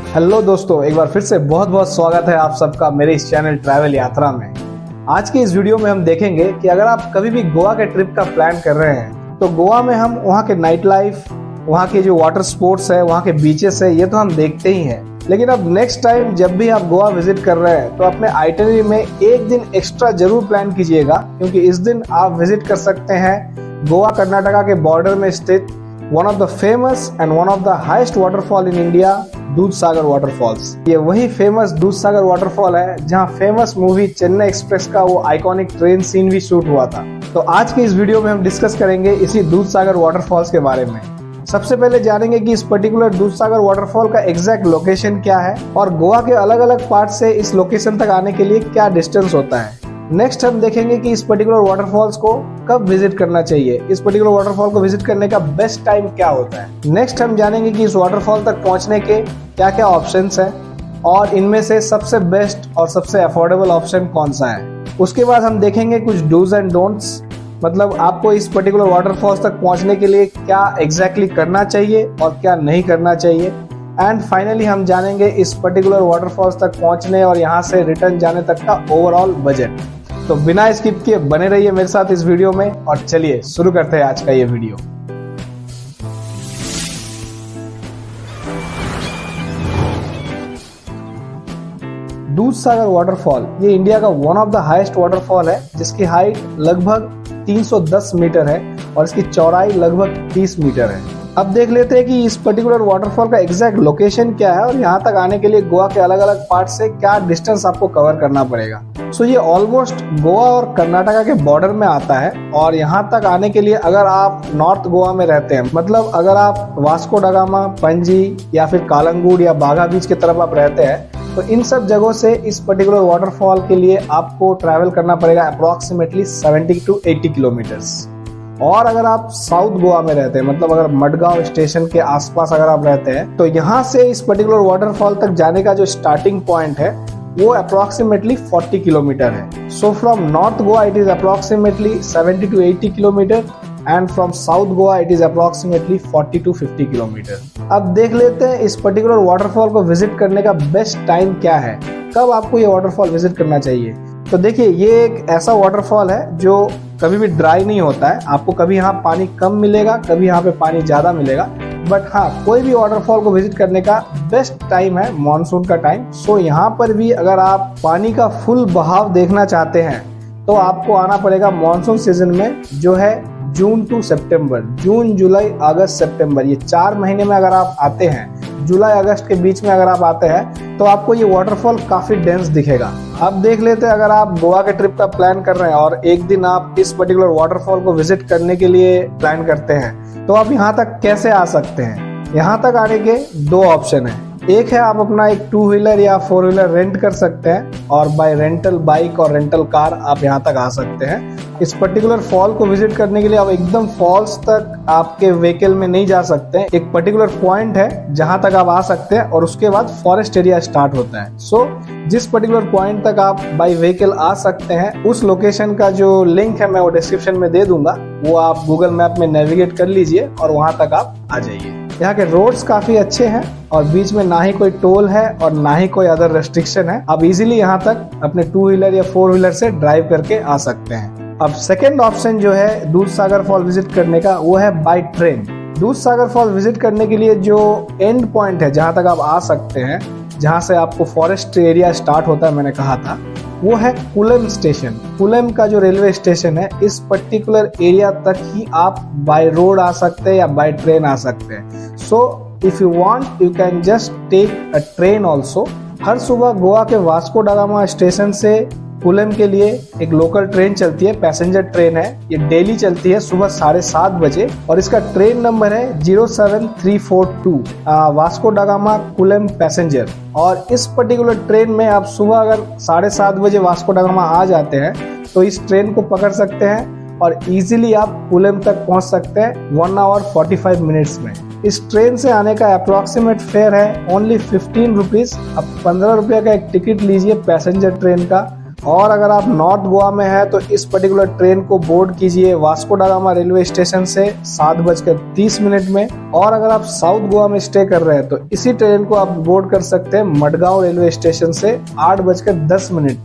Hello दोस्तों, एक बार फिर से बहुत बहुत स्वागत है आप सबका मेरे इस चैनल ट्रैवल यात्रा में। आज की इस वीडियो में हम देखेंगे कि अगर आप कभी भी गोवा के ट्रिप का प्लान कर रहे हैं तो गोवा में हम वहाँ के नाइट लाइफ, वहाँ के जो वाटर स्पोर्ट्स है, वहाँ के बीचेस है, ये तो हम देखते ही हैं। लेकिन अब नेक्स्ट टाइम जब भी आप गोवा विजिट कर रहे हैं तो अपने आइटनरी में एक दिन एक्स्ट्रा जरूर प्लान कीजिएगा, क्योंकि इस दिन आप विजिट कर सकते हैं गोवा कर्नाटका के बॉर्डर में स्थित one of the famous and one of the highest waterfall in India, Dudhsagar waterfalls. ये वही फेमस दूधसागर वाटरफॉल है जहां फेमस मूवी चेन्नई एक्सप्रेस का वो आइकॉनिक ट्रेन सीन भी शूट हुआ था। तो आज के इस वीडियो में हम डिस्कस करेंगे इसी दूधसागर वाटरफॉल्स के बारे में। सबसे पहले जानेंगे कि इस पर्टिकुलर दूधसागर वाटरफॉल का एग्जैक्ट लोकेशन क्या है और गोवा के अलग अलग पार्ट से इस लोकेशन तक आने के लिए क्या डिस्टेंस होता है। नेक्स्ट हम देखेंगे कि इस पर्टिकुलर वाटरफॉल्स को कब विजिट करना चाहिए, इस पर्टिकुलर वाटरफॉल को विजिट करने का बेस्ट टाइम क्या होता है। नेक्स्ट हम जानेंगे कि इस वाटरफॉल तक पहुंचने के क्या क्या ऑप्शंस हैं और इनमें से सबसे बेस्ट और सबसे अफोर्डेबल ऑप्शन कौन सा है। उसके बाद हम देखेंगे कुछ डूज एंड डोंट्स, मतलब आपको इस पर्टिकुलर वाटरफॉल्स तक पहुंचने के लिए क्या एग्जैक्टली करना चाहिए और क्या नहीं करना चाहिए। एंड फाइनली हम जानेंगे इस पर्टिकुलर वाटरफॉल्स तक पहुंचने और यहाँ से रिटर्न जाने तक का ओवरऑल बजट। तो बिना स्किप किए बने रहिए मेरे साथ इस वीडियो में और चलिए शुरू करते हैं आज का ये वीडियो। दूधसागर वाटरफॉल ये इंडिया का one of the highest waterfall है, जिसकी हाइट लगभग 310 मीटर है और इसकी चौड़ाई लगभग 30 मीटर है। अब देख लेते हैं कि इस पर्टिकुलर वाटरफॉल का एग्जैक्ट लोकेशन क्या है और यहाँ तक आने के लिए गोवा के अलग अलग पार्ट से क्या डिस्टेंस आपको कवर करना पड़ेगा। सो ये ऑलमोस्ट गोवा और कर्नाटका के बॉर्डर में आता है और यहाँ तक आने के लिए अगर आप नॉर्थ गोवा में रहते हैं, मतलब अगर आप वास्को ड गामा, पणजी या फिर कालंगुड या बागा बीच की तरफ आप रहते हैं, तो इन सब जगहों से इस पर्टिकुलर वाटरफॉल के लिए आपको ट्रैवल करना पड़ेगा अप्रोक्सीमेटली 70 to 80 किलोमीटर्स। और अगर आप साउथ गोवा में रहते हैं, मतलब अगर मडगांव स्टेशन के आसपास अगर आप रहते हैं, तो यहाँ से इस पर्टिकुलर वाटरफॉल तक जाने का जो स्टार्टिंग पॉइंट है वो अप्रोक्सीमेटली 40 किलोमीटर है। So from north Goa it is approximately 70 to 80 kilometre and from south Goa it is approximately 40 to 50 kilometre. अब देख लेते हैं इस पर्टिकुलर वाटरफॉल को विजिट करने का बेस्ट टाइम क्या है, कब आपको ये वाटरफॉल विजिट करना चाहिए। तो देखिए, ये एक ऐसा वाटरफॉल है जो कभी भी ड्राई नहीं होता है। आपको कभी यहाँ पानी कम मिलेगा, कभी यहाँ पे पानी ज्यादा मिलेगा, बट हाँ, कोई भी वाटरफॉल को विजिट करने का बेस्ट टाइम है मानसून का टाइम। सो यहाँ पर भी अगर आप पानी का फुल बहाव देखना चाहते हैं तो आपको आना पड़ेगा मानसून सीजन में, जो है जून टू सितंबर। जून, जुलाई, अगस्त, सितंबर, ये 4 महीने में अगर आप आते हैं, जुलाई अगस्त के बीच में अगर आप आते हैं, तो आपको ये वाटरफॉल काफी डेंस दिखेगा। अब देख लेते हैं, अगर आप गोवा के ट्रिप का प्लान कर रहे हैं और एक दिन आप इस पर्टिकुलर वाटरफॉल को विजिट करने के लिए प्लान करते हैं, तो आप यहाँ तक कैसे आ सकते हैं। यहाँ तक आने के 2 ऑप्शन है। एक है आप अपना एक 2 व्हीलर या 4 व्हीलर रेंट कर सकते हैं और बाय रेंटल बाइक और रेंटल कार आप यहाँ तक आ सकते हैं। इस पर्टिकुलर फॉल को विजिट करने के लिए आप एकदम फॉल्स तक आपके व्हीकल में नहीं जा सकते हैं। एक पर्टिकुलर पॉइंट है जहाँ तक आप आ सकते हैं और उसके बाद फॉरेस्ट एरिया स्टार्ट होता है। सो जिस पर्टिकुलर पॉइंट तक आप बाय व्हीकल आ सकते हैं, उस लोकेशन का जो लिंक है मैं वो डिस्क्रिप्शन में दे दूंगा, वो आप गूगल मैप में नेविगेट कर लीजिए और वहां तक आप आ जाइए। यहाँ के रोड्स काफी अच्छे हैं और बीच में ना ही कोई टोल है और ना ही कोई अदर रेस्ट्रिक्शन है। आप इजीली यहाँ तक अपने 2 व्हीलर या 4 व्हीलर से ड्राइव करके आ सकते हैं। अब सेकेंड ऑप्शन जो है दूधसागर फॉल विजिट करने का, वो है by train. Dudhsagar fall visit करने के लिए जो एंड पॉइंट है जहाँ तक आप आ सकते हैं, जहाँ से आपको फॉरेस्ट एरिया स्टार्ट होता है, मैंने कहा था, वो है कुलेम स्टेशन। कुलेम का जो रेलवे स्टेशन है, इस पर्टिकुलर एरिया तक ही आप बाय रोड आ सकते हैं या बाय ट्रेन आ सकते हैं। So if you want you can just take a train also. हर सुबह गोवा के वास्को ड गामा स्टेशन से कुलेम के लिए एक लोकल ट्रेन चलती है, पैसेंजर ट्रेन है। ये डेली चलती है सुबह 7:30 बजे और इसका ट्रेन नंबर है 07342 Vasco da Gama Kulem passenger. और इस पर्टिकुलर ट्रेन में आप सुबह अगर 7:30 बजे वास्को ड गामा आ जाते हैं तो इस ट्रेन को पकड़ सकते हैं और इजीली आप कुलेम तक पहुंच सकते हैं 1 hour 45 मिनट्स में। इस ट्रेन से आने का अप्रोक्सीमेट फेयर है ओनली 15 रुपीज। अब 15 रुपये का एक टिकट लीजिए पैसेंजर ट्रेन का और अगर आप नॉर्थ गोवा में हैं तो इस पर्टिकुलर ट्रेन को बोर्ड कीजिए Vasco da Gama railway station से 7:30 में। और अगर आप साउथ गोवा में स्टे कर रहे हैं तो इसी ट्रेन को आप बोर्ड कर सकते हैं मडगांव रेलवे स्टेशन से 8:10 में।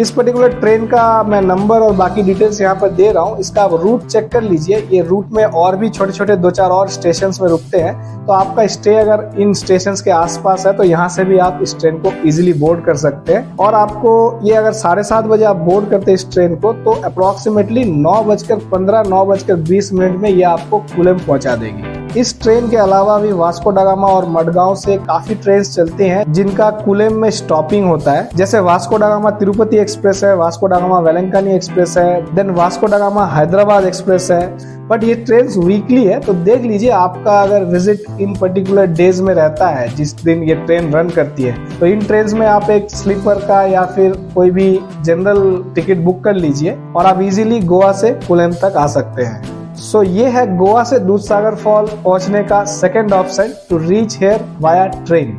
इस पर्टिकुलर ट्रेन का मैं नंबर और बाकी डिटेल्स यहाँ पर दे रहा हूँ, इसका आप रूट चेक कर लीजिए। ये रूट में और भी छोटे छोटे 2-4 और स्टेशन में रुकते हैं, तो आपका स्टे अगर इन स्टेशन के आसपास है तो यहाँ से भी आप इस ट्रेन को इजीली बोर्ड कर सकते हैं। और आपको ये अगर 7:30 बजे आप बोर्ड करते हैं इस ट्रेन को तो अप्रोक्सीमेटली 9:15 9:20 में ये आपको कुलेम पहुंचा देगी। इस ट्रेन के अलावा भी वास्को ड गामा और मडगांव से काफी ट्रेन चलती हैं जिनका कुलेम में स्टॉपिंग होता है, जैसे Vasco da Gama Tirupati express है, Vasco da Gama Velankanni express है, then Vasco da Gama Hyderabad express है। बट ये ट्रेन वीकली है, तो देख लीजिए आपका अगर विजिट इन पर्टिकुलर डेज में रहता है जिस दिन ये ट्रेन रन करती है, तो इन ट्रेन में आप एक स्लीपर का या फिर कोई भी जनरल टिकट बुक कर लीजिए और आप इजीली गोवा से कुलेम तक आ सकते हैं। सो ये है गोवा से दूधसागर फॉल पहुंचने का second option, to reach here via train.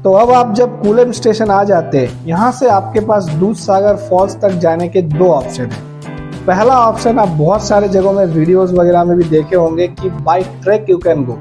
तो अब आप जब कुलेम स्टेशन आ जाते हैं, यहाँ से आपके पास दूधसागर फॉल्स तक जाने के 2 ऑप्शन है। पहला ऑप्शन आप बहुत सारे जगहों में वीडियोस वगैरह में भी देखे होंगे कि by track you can go.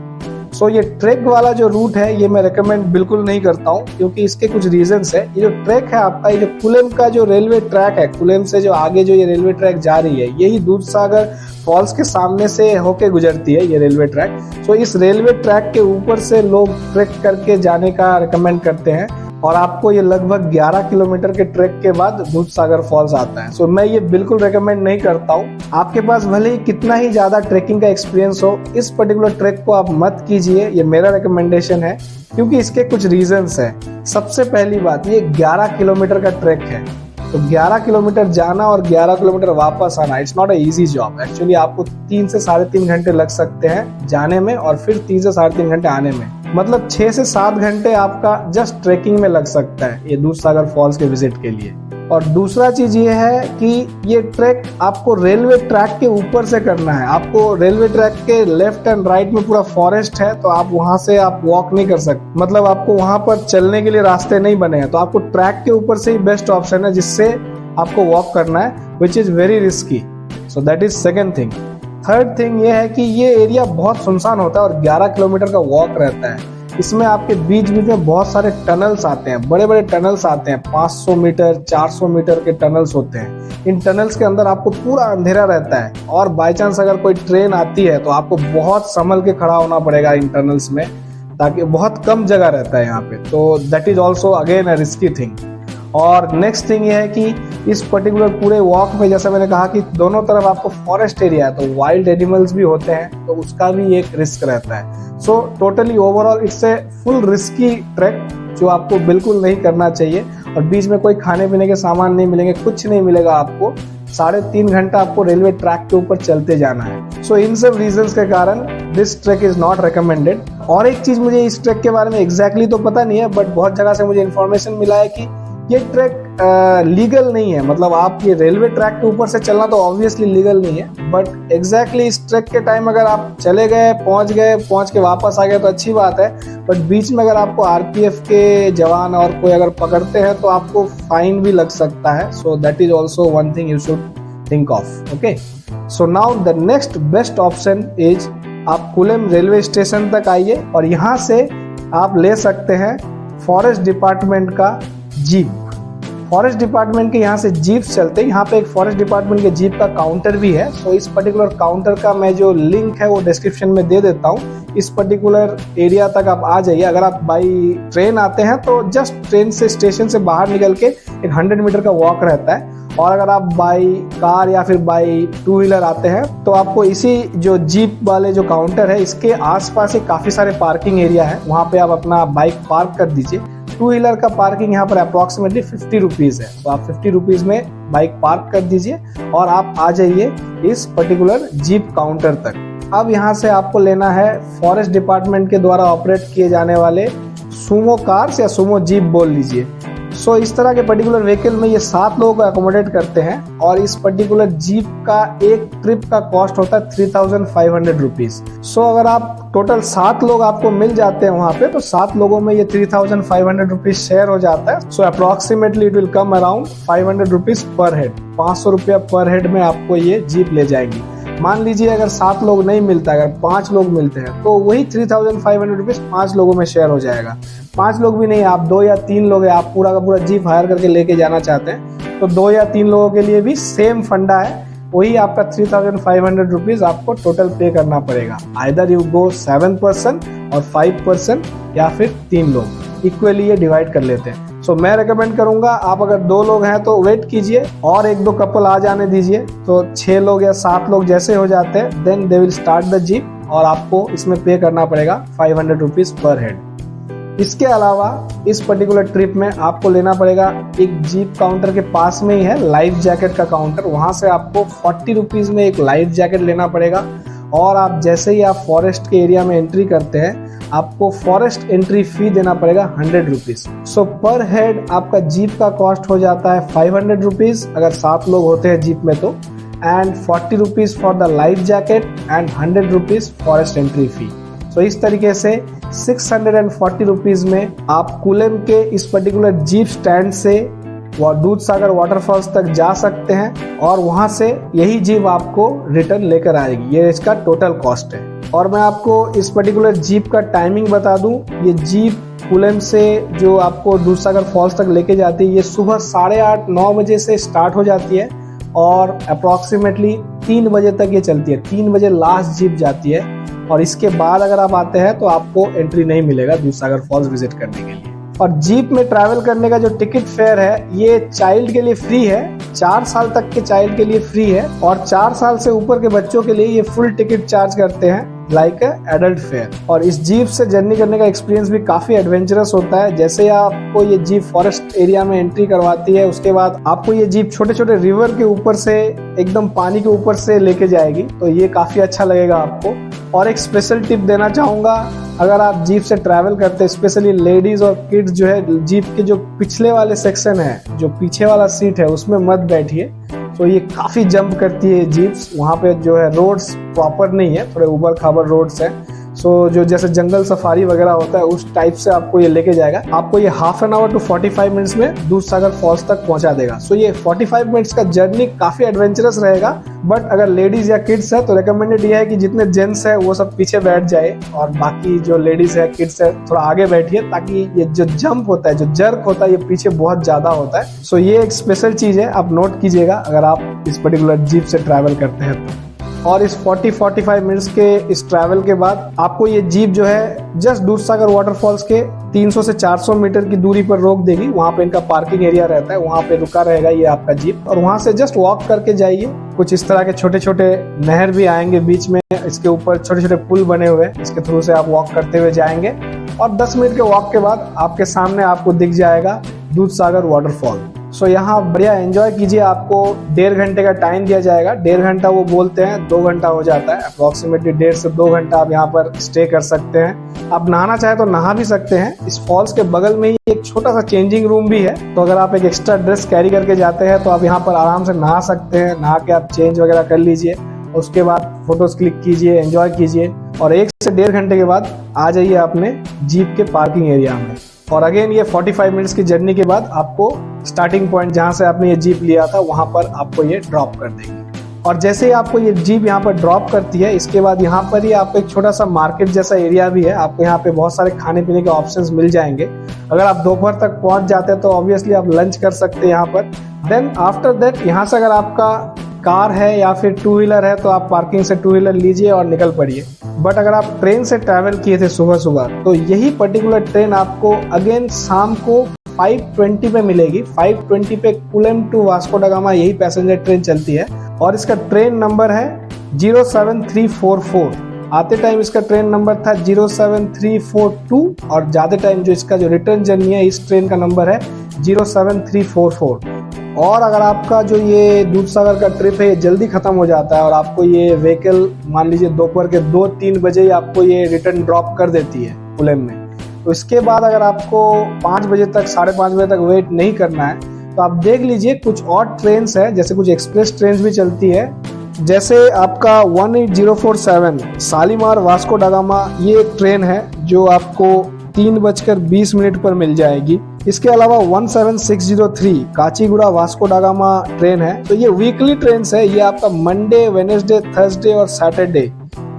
So ये ट्रैक वाला जो रूट है ये मैं रेकमेंड बिल्कुल नहीं करता हूँ, क्योंकि इसके कुछ रीजंस है। ये जो ट्रैक है आपका, ये जो कुलेम का जो रेलवे ट्रैक है, कुलेम से जो आगे जो ये रेलवे ट्रैक जा रही है, यही दूधसागर फॉल्स के सामने से होके गुजरती है ये रेलवे ट्रैक। सो इस रेलवे ट्रैक के ऊपर से लोग ट्रैक करके जाने का रिकमेंड करते हैं और आपको ये लगभग 11 किलोमीटर के ट्रैक के बाद दूधसागर फॉल्स आता है। सो मैं ये बिल्कुल रेकमेंड नहीं करता हूँ। आपके पास भले ही कितना ही ज्यादा ट्रैकिंग का एक्सपीरियंस हो, इस पर्टिकुलर ट्रैक को आप मत कीजिए, ये मेरा रिकमेंडेशन है, क्योंकि इसके कुछ रीजंस हैं। सबसे पहली बात, ये 11 किलोमीटर का ट्रैक है, तो 11 किलोमीटर जाना और 11 किलोमीटर वापस आना, it's not a easy job. Actually आपको 3 से 3.5 घंटे लग सकते हैं जाने में और फिर 3 से 3.5 घंटे आने में, मतलब 6 से 7 घंटे आपका जस्ट ट्रेकिंग में लग सकता है ये दूधसागर फॉल्स के विजिट के लिए। और दूसरा चीज ये है कि ये ट्रैक आपको रेलवे ट्रैक के ऊपर से करना है। आपको रेलवे ट्रैक के लेफ्ट एंड राइट में पूरा फॉरेस्ट है, तो आप वहां से आप वॉक नहीं कर सकते, मतलब आपको वहां पर चलने के लिए रास्ते नहीं बने हैं, तो आपको ट्रैक के ऊपर से ही बेस्ट ऑप्शन है जिससे आपको वॉक करना है, which is very risky. So that is second thing. Third thing ये है कि ये एरिया बहुत सुनसान होता है और 11 किलोमीटर का वॉक रहता है। इसमें आपके बीच बीच में बहुत सारे टनल्स आते हैं, बड़े बड़े टनल्स आते हैं, 500 मीटर 400 मीटर के टनल्स होते हैं। इन टनल्स के अंदर आपको पूरा अंधेरा रहता है और बाय चांस अगर कोई ट्रेन आती है तो आपको बहुत संभल के खड़ा होना पड़ेगा इन टनल्स में, ताकि बहुत कम जगह रहता है यहाँ पे, तो that is also again a risky thing. और नेक्स्ट थिंग ये है कि इस पर्टिकुलर पूरे वॉक में, जैसे मैंने कहा कि दोनों तरफ आपको फॉरेस्ट एरिया है, तो वाइल्ड एनिमल्स भी होते हैं, तो उसका भी एक रिस्क रहता है। So totally overall it's a full risky track जो आपको बिल्कुल नहीं करना चाहिए। और बीच में कोई खाने पीने के सामान नहीं मिलेंगे, कुछ नहीं मिलेगा आपको। 3.5 घंटा आपको रेलवे ट्रैक के ऊपर चलते जाना है। सो इन सब रीजंस के कारण this track is not recommended. और एक चीज मुझे इस ट्रैक के बारे में एग्जैक्टली तो पता नहीं है, बट बहुत जगह से मुझे इन्फॉर्मेशन मिला है कि ये ट्रैक लीगल नहीं है। मतलब आप ये रेलवे ट्रैक के ऊपर से चलना तो ऑब्वियसली लीगल नहीं है, बट एग्जैक्टली इस ट्रैक के टाइम अगर आप चले गए, पहुंच के वापस आ गए तो अच्छी बात है, बट बीच में अगर आपको आरपीएफ के जवान और कोई अगर पकड़ते हैं तो आपको फाइन भी लग सकता है। So that is also one thing you should think of. Okay, so now the next best option is आप कुलेम रेलवे स्टेशन तक आइए और यहाँ से आप ले सकते हैं फॉरेस्ट डिपार्टमेंट का जीप। फॉरेस्ट डिपार्टमेंट के यहाँ से जीप चलते हैं। यहाँ पे एक फॉरेस्ट डिपार्टमेंट के जीप का काउंटर भी है। सो इस पर्टिकुलर काउंटर का मैं जो लिंक है वो डिस्क्रिप्शन में दे देता हूँ। इस पर्टिकुलर एरिया तक आप आ जाइए। अगर आप बाई ट्रेन आते हैं तो जस्ट ट्रेन से स्टेशन से बाहर निकल के एक 100 मीटर का वॉक रहता है, और अगर आप बाई कार या फिर बाई 2 व्हीलर आते हैं तो आपको इसी जो जीप वाले जो काउंटर है इसके आसपास ही काफी सारे पार्किंग एरिया है, वहाँ पे आप अपना बाइक पार्क कर दीजिए। 2 व्हीलर का पार्किंग यहाँ पर अप्रोक्सीमेटली 50 रुपीज है, तो आप 50 रुपीज में बाइक पार्क कर दीजिए और आप आ जाइए इस पर्टिकुलर जीप काउंटर तक। अब यहाँ से आपको लेना है फॉरेस्ट डिपार्टमेंट के द्वारा ऑपरेट किए जाने वाले सुमो कार्स या सुमो जीप बोल लीजिए। सो इस तरह के पर्टिकुलर व्हीकल में ये 7 लोगों को अकोमोडेट करते हैं और इस पर्टिकुलर जीप का एक ट्रिप का कॉस्ट होता है 3500 रुपीज। सो अगर आप टोटल 7 लोग आपको मिल जाते हैं वहां पे, तो 7 लोगों में ये 3500 रुपीज शेयर हो जाता है। So approximately it will come around 500 rupees per head. 500 रुपया पर हेड में आपको ये जीप ले जाएगी। मान लीजिए अगर 7 लोग नहीं मिलता, अगर 5 लोग मिलते हैं तो वही 3500 रुपीज 5 लोगों में शेयर हो जाएगा। 5 लोग भी नहीं, आप 2 या 3 लोग हैं, आप पूरा का पूरा जीप हायर करके लेके जाना चाहते हैं, तो 2 या 3 लोगों के लिए भी सेम फंडा है, वही आपका 3500 रुपीज आपको टोटल पे करना पड़ेगा। आइदर यू गो 7 पर्सन और 5 पर्सन या फिर 3 लोग, इक्वली ये डिवाइड कर लेते हैं। सो मैं रेकमेंड करूंगा आप अगर 2 लोग हैं तो वेट कीजिए और 1-2 कपल आ जाने दीजिए, तो 6 लोग या 7 लोग जैसे हो जाते हैं then they will start the jeep और आपको इसमें पे करना पड़ेगा 500 रुपीज पर हेड। इसके अलावा इस पर्टिकुलर ट्रिप में आपको लेना पड़ेगा, एक जीप काउंटर के पास में ही है लाइफ जैकेट का काउंटर, वहां से आपको 40 रुपीज में एक लाइफ जैकेट लेना पड़ेगा। और आप जैसे ही आप फॉरेस्ट के एरिया में एंट्री करते हैं आपको फॉरेस्ट एंट्री फी देना पड़ेगा 100 रुपीज। सो पर हेड आपका जीप का कॉस्ट हो जाता है 500 रुपीज अगर 7 लोग होते हैं जीप में तो, and 40 rupees for the life jacket and 100 rupees forest entry fee. So इस तरीके से 640 रुपीज में आप कुलेम के इस पर्टिकुलर जीप स्टैंड से दूधसागर वाटरफॉल्स तक जा सकते हैं और वहां से यही जीप आपको रिटर्न लेकर आएगी। ये इसका टोटल कॉस्ट है। और मैं आपको इस पर्टिकुलर जीप का टाइमिंग बता दूं, ये जीप कुलेम से जो आपको दूधसागर फॉल्स तक लेके जाती है, ये सुबह 8:30-9 बजे से स्टार्ट हो जाती है और अप्रोक्सीमेटली 3 बजे तक ये चलती है। 3 बजे लास्ट जीप जाती है और इसके बाद अगर आप आते हैं तो आपको एंट्री नहीं मिलेगा दूधसागर फॉल्स विजिट करने के लिए। और जीप में ट्रैवल करने का जो टिकट फेयर है ये चाइल्ड के लिए फ्री है, 4 साल तक के चाइल्ड के लिए फ्री है और 4 साल से ऊपर के बच्चों के लिए ये फुल टिकट चार्ज करते हैं लाइक एडल्ट फेयर। और इस जीप से जर्नी करने का एक्सपीरियंस भी काफी एडवेंचरस होता है। जैसे आपको ये जीप फॉरेस्ट एरिया में एंट्री करवाती है, उसके बाद आपको ये जीप छोटे छोटे रिवर के ऊपर से एकदम पानी के ऊपर से लेके जाएगी, तो ये काफी अच्छा लगेगा आपको। और एक स्पेशल टिप देना चाहूंगा, अगर आप जीप से ट्रैवल करते हैं, स्पेशली लेडीज और किड्स जो है, जीप के जो पिछले वाले सेक्शन है, जो पीछे वाला सीट है उसमें मत बैठिए। तो ये काफी जंप करती है जीप्स, वहाँ पे जो है रोड्स प्रॉपर नहीं है, थोड़े उबड़ खाबड़ रोड्स हैं। सो जो जैसे जंगल सफारी वगैरह होता है उस टाइप से आपको ये लेके जाएगा। आपको ये half an hour to 45 minutes में दूधसागर फॉल्स तक पहुंचा देगा। सो ये 45 मिनट्स का जर्नी काफी एडवेंचरस रहेगा। बट अगर लेडीज या किड्स है तो रिकमेंडेड ये है कि जितने जेंट्स है वो सब पीछे बैठ जाए और बाकी जो लेडीज है किड्स है थोड़ा आगे बैठिए, ताकि ये जो जंप होता है, जो जर्क होता है, ये पीछे बहुत ज्यादा होता है। सो ये एक स्पेशल चीज है, आप नोट कीजिएगा अगर आप इस पर्टिकुलर जीप से ट्रैवल करते हैं तो। और इस 40-45 मिनट्स के इस ट्रैवल के बाद आपको ये जीप जो है जस्ट दूधसागर वाटरफॉल्स के 300 से 400 मीटर की दूरी पर रोक देगी। वहां पे इनका पार्किंग एरिया रहता है, वहां पे रुका रहेगा ये आपका जीप और वहां से जस्ट वॉक करके जाइए। कुछ इस तरह के छोटे छोटे नहर भी आएंगे बीच में, इसके ऊपर छोटे छोटे पुल बने हुए, इसके थ्रू से आप वॉक करते हुए जाएंगे और 10 मिनट के वॉक के बाद आपके सामने आपको दिख जाएगा दूधसागर वाटरफॉल। सो यहाँ बढ़िया एंजॉय कीजिए। आपको 1.5 घंटे का टाइम दिया जाएगा। 1.5 घंटा वो बोलते हैं, 2 घंटा हो जाता है। अप्रोक्सीमेटली 1.5 से 2 घंटा आप यहाँ पर स्टे कर सकते हैं। आप नहाना चाहे तो नहा भी सकते हैं। इस फॉल्स के बगल में ही एक छोटा सा चेंजिंग रूम भी है, तो अगर आप एक एक्स्ट्रा ड्रेस कैरी करके जाते हैं तो आप यहाँ पर आराम से नहा सकते हैं। नहा के आप चेंज वगैरह कर लीजिए, उसके बाद फोटोज क्लिक कीजिए, एंजॉय कीजिए और 1 से 1.5 घंटे के बाद आ जाइए अपने जीप के पार्किंग एरिया में। और अगेन ये 45 मिनट्स की जर्नी के बाद आपको स्टार्टिंग पॉइंट जहां से आपने ये जीप लिया था वहां पर आपको ये ड्रॉप कर देगी। और जैसे ही आपको ये जीप यहाँ पर ड्रॉप करती है, इसके बाद यहाँ पर ही आपको एक छोटा सा मार्केट जैसा एरिया भी है। आपको यहाँ पे बहुत सारे खाने पीने के ऑप्शंस मिल जाएंगे। अगर आप दोपहर तक पहुंच जाते हैं तो ऑब्वियसली आप लंच कर सकते हैं यहाँ पर। देन आफ्टर दैट यहाँ से अगर आपका कार है या फिर 2 व्हीलर है तो आप पार्किंग से 2 व्हीलर लीजिए और निकल पड़िए। बट अगर आप ट्रेन से ट्रैवल किए थे सुबह सुबह तो यही पर्टिकुलर ट्रेन आपको अगेन शाम को 5:20 पे मिलेगी। 5:20 पे Kulem to Vasco da Gama यही पैसेंजर ट्रेन चलती है और इसका ट्रेन नंबर है 07344। आते टाइम इसका ट्रेन नंबर था 07342 और जाते टाइम जो इसका जो रिटर्न जर्नी है इस ट्रेन का नंबर है 07344। और अगर आपका जो ये दूधसागर का ट्रिप है ये जल्दी खत्म हो जाता है और आपको ये व्हीकल मान लीजिए दोपहर के 2-3 बजे ही आपको ये रिटर्न ड्रॉप कर देती है कुलेम में, तो इसके बाद अगर आपको 5 बजे तक 5:30 बजे तक वेट नहीं करना है तो आप देख लीजिए कुछ और ट्रेन्स है, जैसे कुछ एक्सप्रेस ट्रेन्स भी चलती है, जैसे आपका 18047 शालीमार वास्को डा गामा, ये एक ट्रेन है जो आपको 3:20 पर मिल जाएगी। इसके अलावा 17603 काचीगुड़ा वास्को डा गामा ट्रेन है। तो ये वीकली ट्रेन है, ये आपका मंडे, वेडनेसडे, थर्सडे और सैटरडे,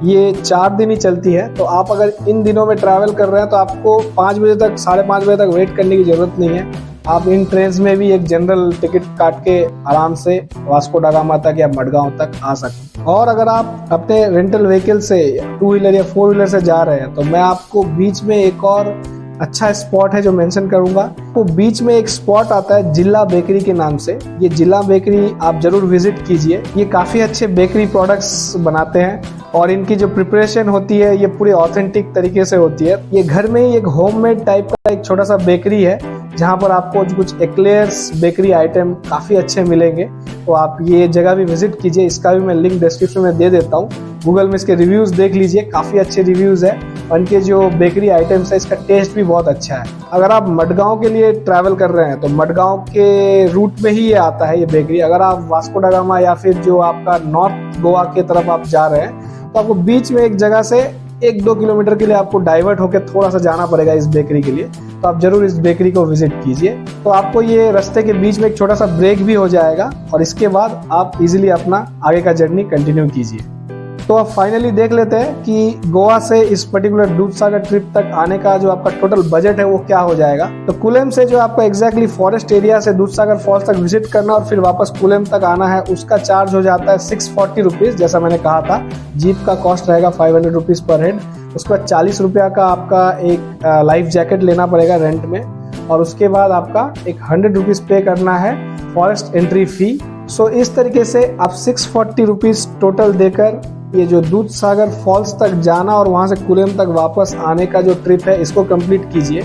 ये 4 दिन ही चलती है। तो आप अगर इन दिनों में ट्रैवल कर रहे हैं तो आपको 5 बजे तक 5:30 बजे तक वेट करने की जरूरत नहीं है। आप इन ट्रेन में भी एक जनरल टिकट काट के आराम से वास्को डा गामा तक या मडगांव तक आ सकते हैं। और अगर आप अपने रेंटल व्हीकल से 2 व्हीलर या 4 व्हीलर से जा रहे हैं तो मैं आपको बीच में एक और अच्छा स्पॉट है जो मेंशन करूंगा। तो बीच में एक स्पॉट आता है जिला बेकरी के नाम से। ये जिला बेकरी आप जरूर विजिट कीजिए। ये काफी अच्छे बेकरी प्रोडक्ट्स बनाते हैं और इनकी जो प्रिपरेशन होती है ये पूरी ऑथेंटिक तरीके से होती है। ये घर में ही एक होममेड टाइप का एक छोटा सा बेकरी है जहाँ पर आपको कुछ एक्लेयर्स बेकरी आइटम काफी अच्छे मिलेंगे। तो आप ये जगह भी विजिट कीजिए, इसका भी मैं लिंक डिस्क्रिप्शन में दे देता हूँ। गूगल में इसके रिव्यूज देख लीजिए, काफी अच्छे रिव्यूज है और इनके जो बेकरी आइटम्स है इसका टेस्ट भी बहुत अच्छा है। अगर आप मडगांव के लिए ट्रैवल कर रहे हैं तो मडगांव के रूट में ही ये आता है ये बेकरी। अगर आप वास्को डा गामा या फिर जो आपका नॉर्थ गोवा के तरफ आप जा रहे हैं तो आपको बीच में एक जगह से 1-2 किलोमीटर के लिए आपको डाइवर्ट होकर थोड़ा सा जाना पड़ेगा इस बेकरी के लिए। तो आप जरूर इस बेकरी को विजिट कीजिए। तो आपको ये रास्ते के बीच में एक छोटा सा ब्रेक भी हो जाएगा और इसके बाद आप इजीली अपना आगे का जर्नी कंटिन्यू कीजिए। तो अब फाइनली देख लेते हैं कि गोवा से इस पर्टिकुलर दूधसागर ट्रिप तक आने का जो आपका टोटल बजट है वो क्या हो जाएगा। तो कुलेम से जो आपका एग्जैक्टली फॉरेस्ट एरिया से दूधसागर फॉल्स तक विजिट करना और फिर वापस कुलेम तक आना है, उसका चार्ज हो जाता है 640 रुपीज। जैसा मैंने कहा था, जीप का कॉस्ट रहेगा 500 रुपीज पर हेड। उसके बाद 40 रुपया का आपका एक लाइफ जैकेट लेना पड़ेगा रेंट में और उसके बाद आपका एक 100 रुपीज पे करना है फॉरेस्ट एंट्री फी। सो इस तरीके से आप 640 रुपीज टोटल देकर ये जो दूधसागर फॉल्स तक जाना और वहां से कुलेम तक वापस आने का जो ट्रिप है इसको कंप्लीट कीजिए।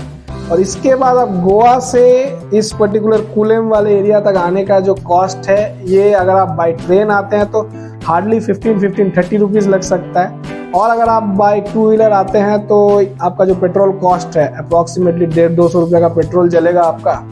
और इसके बाद आप गोवा से इस पर्टिकुलर कुलेम वाले एरिया तक आने का जो कॉस्ट है, ये अगर आप बाय ट्रेन आते हैं तो हार्डली 15-30 रुपीज लग सकता है। और अगर आप बाय 2 व्हीलर आते हैं तो आपका जो पेट्रोल कॉस्ट है अप्रोक्सीमेटली 150-200 रुपये का पेट्रोल जलेगा आपका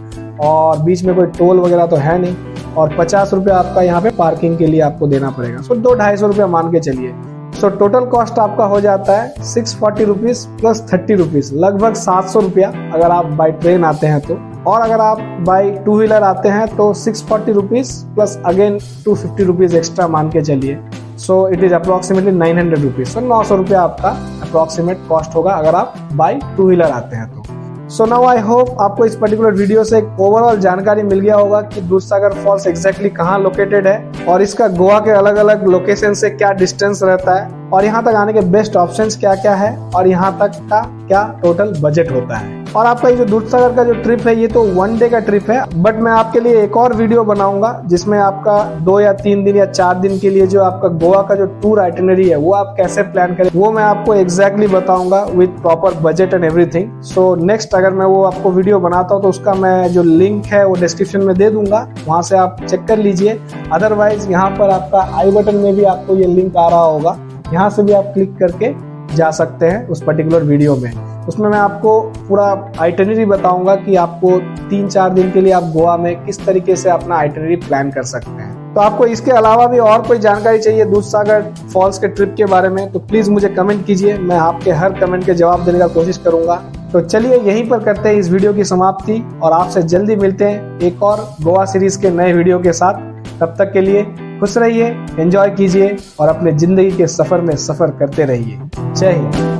और बीच में कोई टोल वगैरह तो है नहीं। और 50 रुपये आपका यहाँ पे पार्किंग के लिए आपको देना पड़ेगा। सो 200-250 रुपये मान के चलिए। सो टोटल कॉस्ट आपका हो जाता है 640 रुपीज प्लस 30 रुपीज, लगभग 700 रुपया अगर आप बाय ट्रेन आते हैं तो। और अगर आप बाय 2 व्हीलर आते हैं तो 640 rupees plus again 250 rupees extra मान के चलिए। So it is approximately 900 rupees. So 900 रुपया आपका अप्रोक्सीमेट कॉस्ट होगा अगर आप बाय 2 व्हीलर आते हैं तो। सो नाउ आई होप आपको इस पर्टिकुलर वीडियो से एक ओवरऑल जानकारी मिल गया होगा कि दूधसागर फॉल्स एग्जैक्टली कहाँ लोकेटेड है और इसका गोवा के अलग अलग लोकेशन से क्या डिस्टेंस रहता है और यहाँ तक आने के बेस्ट ऑप्शंस क्या क्या है और यहाँ तक का क्या टोटल बजट होता है। और आपका ये जो दूधसागर का जो ट्रिप है ये तो 1 डे का ट्रिप है, बट मैं आपके लिए एक और वीडियो बनाऊंगा जिसमें आपका 2 या 3 दिन या 4 दिन के लिए जो आपका गोवा का जो टूर आइटिनरी है वो आप कैसे प्लान करें वो मैं आपको एग्जैक्टली बताऊंगा with proper budget and everything. So next अगर मैं वो आपको वीडियो बनाता हूँ तो उसका मैं जो लिंक है वो डिस्क्रिप्शन में दे दूंगा, वहां से आप चेक कर लीजिए। अदरवाइज यहाँ पर आपका आई बटन में भी आपको ये लिंक आ रहा होगा, यहाँ से भी आप क्लिक करके जा सकते हैं उस पर्टिकुलर वीडियो में। उसमें मैं आपको पूरा आइटिनरी बताऊंगा कि आपको 3-4 दिन के लिए आप गोवा में किस तरीके से अपना आइटिनरी प्लान कर सकते हैं। तो आपको इसके अलावा भी और कोई जानकारी चाहिए दूधसागर फॉल्स के ट्रिप के बारे में तो प्लीज मुझे कमेंट कीजिए, मैं आपके हर कमेंट के जवाब देने का कोशिश करूंगा। तो चलिए यहीं पर करते हैं इस वीडियो की समाप्ति और आपसे जल्दी मिलते हैं एक और गोवा सीरीज के नए वीडियो के साथ। तब तक के लिए खुश रहिए, एंजॉय कीजिए और अपने जिंदगी के सफर में सफर करते रहिए। जय हिंद।